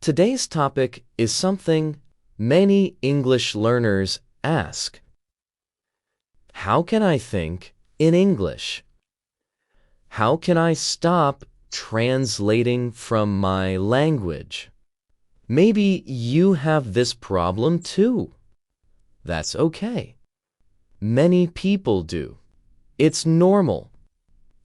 Today's topic is something many English learners ask. How can I think in English? How can I stop translating from my language? Maybe you have this problem too. That's okay. Many people do. It's normal.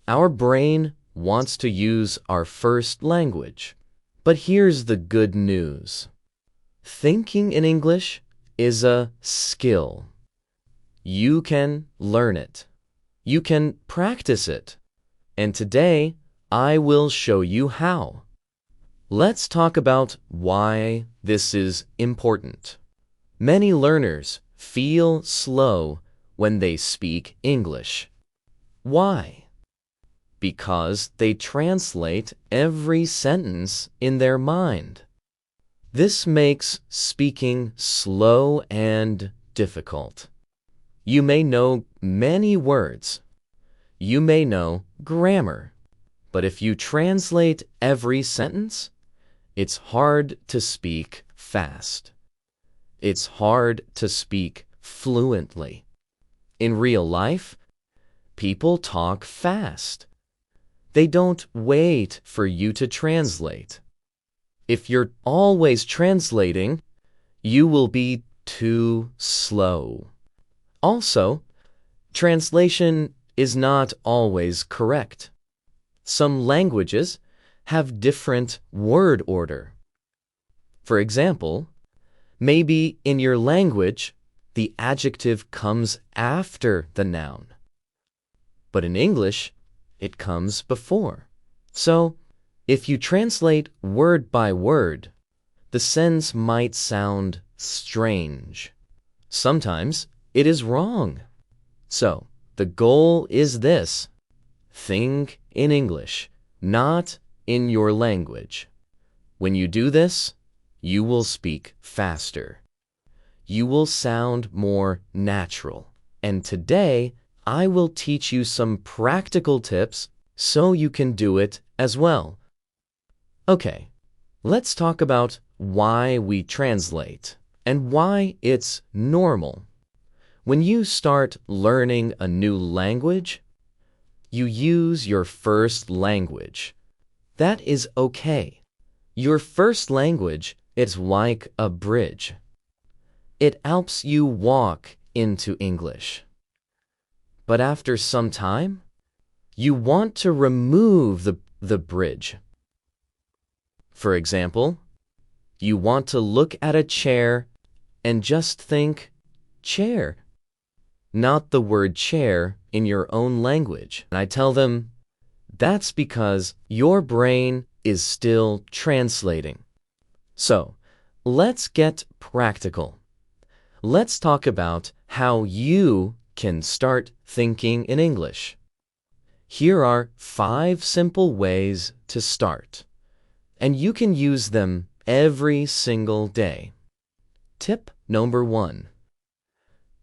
Our brain wants to use our first language. But here's the good news. Thinking in English is a skill. You can learn it. You can practice it. And today, I will show you how. Let's talk about why this is important. Many learners feel slow when they speak English. Why? Because they translate every sentence in their mind. This makes speaking slow and difficult. You may know many words. You may know grammar. But if you translate every sentence, it's hard to speak fast. It's hard to speak fluently. In real life, people talk fast. They don't wait for you to translate. If you're always translating, you will be too slow. Also, translation is not always correct. Some languages have different word order. For example, maybe in your language, the adjective comes after the noun. But in English, it comes before. So, if you translate word by word, the sentence might sound strange. Sometimes it is wrong. So, the goal is this. Think in English, not in your language. When you do this, you will speak faster. You will sound more natural. And today, I will teach you some practical tips so you can do it as well. Okay, let's talk about why we translate and why it's normal. When you start learning a new language, you use your first language. That is okay. Your first language is like a bridge. It helps you walk into English. But after some time, you want to remove the bridge. For example, you want to look at a chair and just think, chair, not the word chair in your own language. And I tell them, that's because your brain is still translating. So, let's get practical. Let's talk about how you can start thinking in English. Here are 5 simple ways to start, and you can use them every single day. Tip number 1.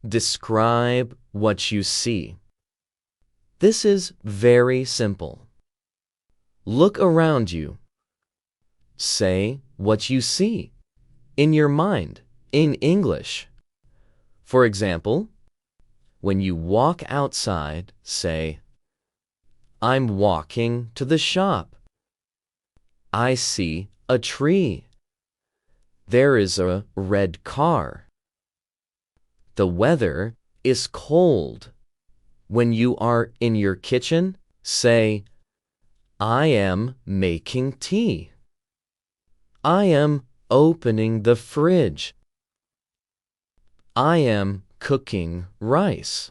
Describe what you see. This is very simple. Look around you. Say what you see in your mind in English. For example, when you walk outside, say, I'm walking to the shop. I see a tree. There is a red car. The weather is cold. When you are in your kitchen, say, I am making tea. I am opening the fridge. I am cooking rice.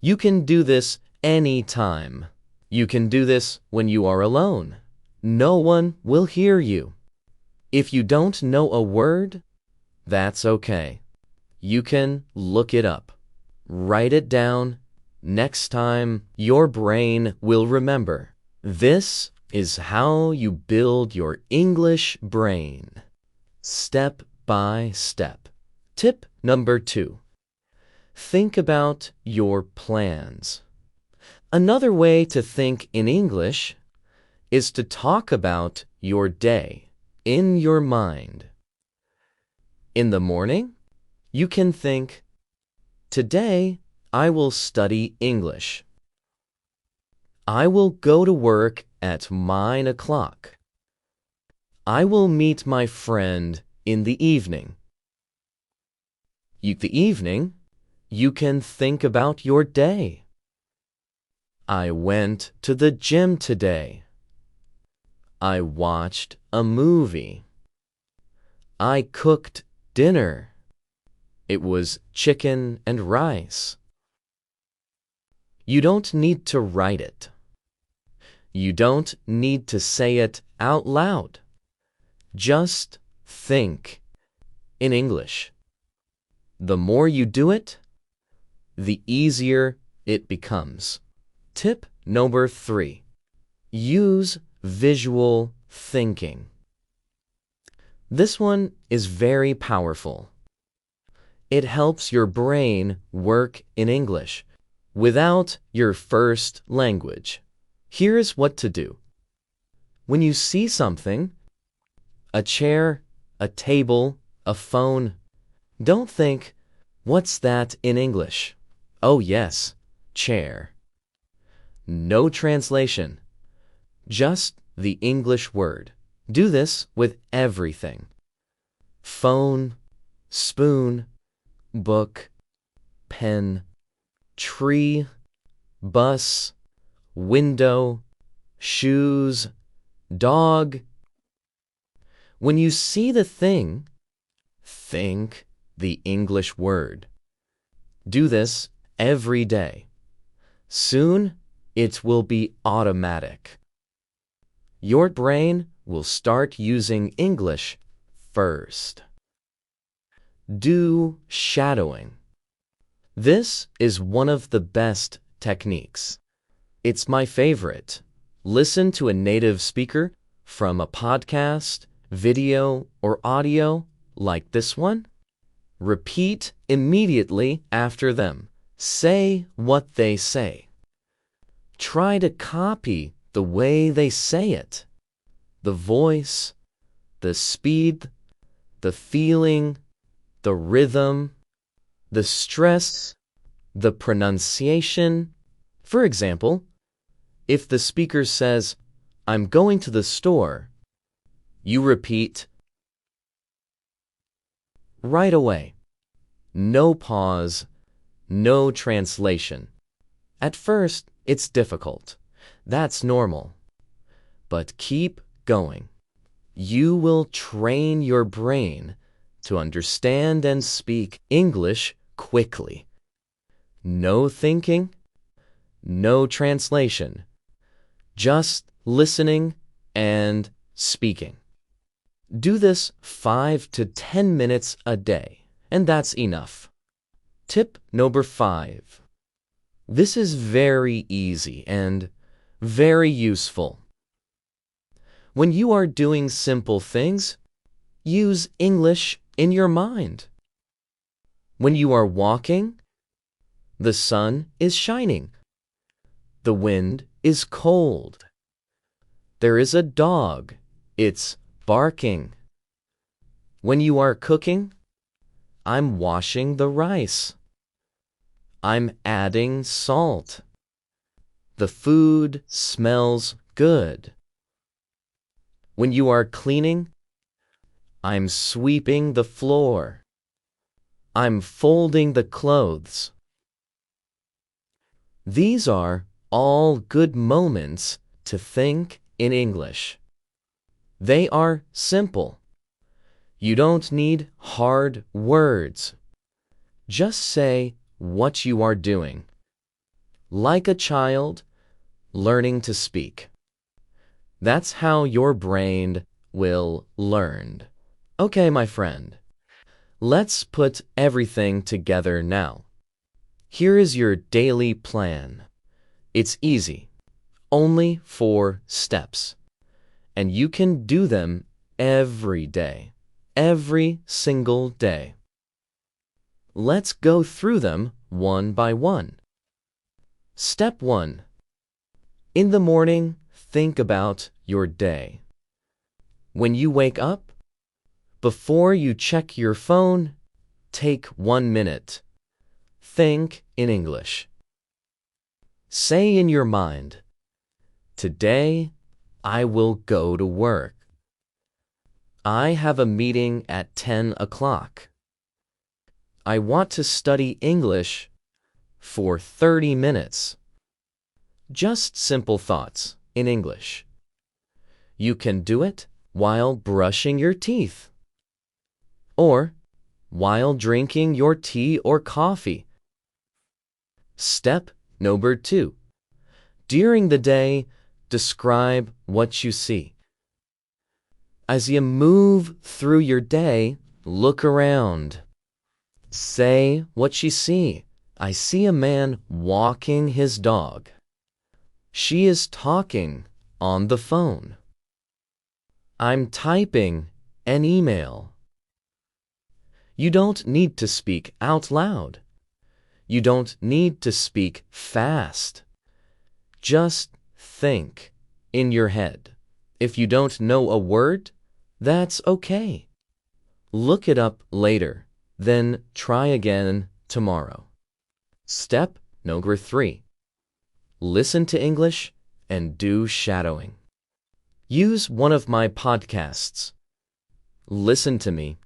You can do this anytime. You can do this when you are alone. No one will hear you. If you don't know a word, that's okay. You can look it up. Write it down. Next time, your brain will remember. This is how you build your English brain. Step by step. Tip number 2. Think about your plans. Another way to think in English is to talk about your day. in your mind. In the morning, you can think, today I will study English. I will go to work at 9 o'clock. I will meet my friend in the evening. The evening, you can think about your day. I went to the gym today. I watched a movie. I cooked dinner. It was chicken and rice. You don't need to write it. You don't need to say it out loud. Just think in English. The more you do it, the easier it becomes. Tip number 3. Use visual thinking. This one is very powerful. It helps your brain work in English without your first language. Here's what to do. When you see something, a chair, a table, a phone, don't think, what's that in English? Oh yes, chair. No translation. Just the English word. Do this with everything. Phone, spoon, book, pen, tree, bus, window, shoes, dog. When you see the thing, think the English word. Do this every day. Soon, it will be automatic. Your brain will start using English first. Do shadowing. This is one of the best techniques. It's my favorite. Listen to a native speaker from a podcast, video, or audio like this one. Repeat immediately after them. Say what they say. Try to copy the way they say it. The voice, the speed, the feeling, the rhythm, the stress, the pronunciation. For example, if the speaker says, "I'm going to the store," you repeat right away. No pause, no translation. At first, it's difficult. That's normal. But keep going. You will train your brain to understand and speak English quickly. No thinking, no translation. Just listening and speaking. Do this 5 to 10 minutes a day, and that's enough. Tip number 5. This is very easy and very useful. When you are doing simple things, use English in your mind. When you are walking, the sun is shining. The wind is cold. There is a dog. It's barking. When you are cooking, I'm washing the rice. I'm adding salt. The food smells good. When you are cleaning, I'm sweeping the floor. I'm folding the clothes. These are all good moments to think in English. They are simple. You don't need hard words. Just say what you are doing. Like a child learning to speak. That's how your brain will learn. Okay, my friend. Let's put everything together now. Here is your daily plan. It's easy. Only 4 steps. And you can do them every day. Every single day. Let's go through them one by one. Step 1. In the morning, think about your day. When you wake up, before you check your phone, take 1 minute. Think in English. Say in your mind, today I will go to work. I have a meeting at 10 o'clock. I want to study English for 30 minutes. Just simple thoughts in English. You can do it while brushing your teeth, or while drinking your tea or coffee. Step number 2. During the day, describe what you see. As you move through your day, look around. Say what you see. I see a man walking his dog. She is talking on the phone. I'm typing an email. You don't need to speak out loud. You don't need to speak fast. Just think in your head. If you don't know a word, that's okay. Look it up later, then try again tomorrow. Step number 3. Listen to English and do shadowing. Use one of my podcasts. Listen to me.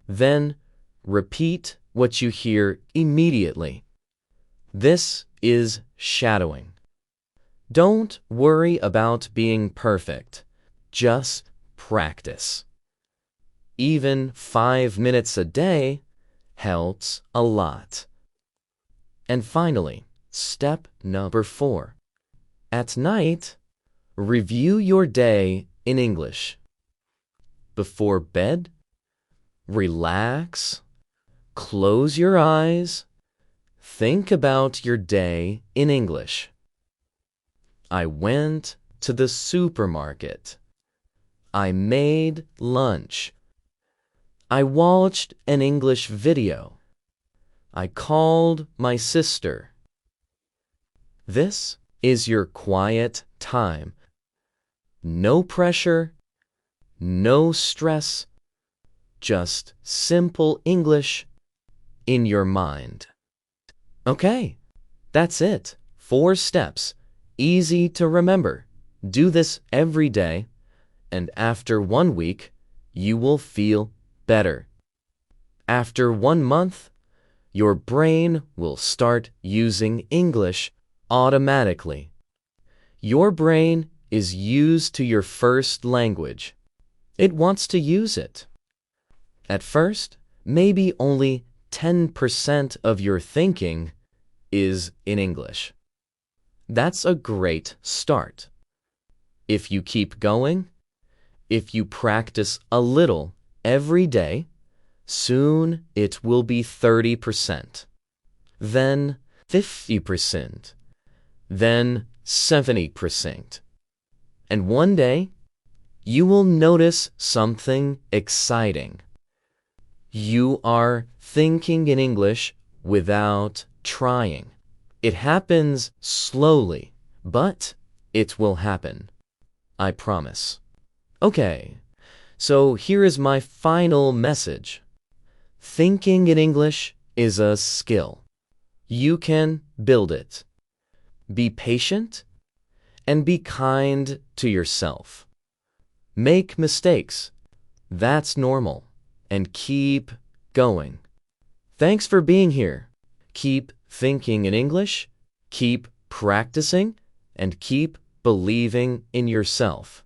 Then repeat what you hear immediately. This is shadowing. Don't worry about being perfect. Just practice. Even 5 minutes a day helps a lot. And finally, step number 4. At night, review your day in English. Before bed, relax, close your eyes, think about your day in English. I went to the supermarket. I made lunch. I watched an English video. I called my sister. This is your quiet time. No pressure, no stress, just simple English in your mind. Okay, that's it. 4 steps, easy to remember. Do this every day, and after 1 week, you will feel better. After 1 month, your brain will start using English automatically. Your brain is used to your first language. It wants to use it. At first, maybe only 10% of your thinking is in English. That's a great start. If you keep going, if you practice a little every day, soon it will be 30%, then 50%, then 70%. And one day, you will notice something exciting. You are thinking in English without trying. It happens slowly, but it will happen. I promise. Okay, so here is my final message. Thinking in English is a skill. You can build it. Be patient and be kind to yourself. Make mistakes. That's normal. And keep going. Thanks for being here. Keep thinking in English, keep practicing, and keep believing in yourself.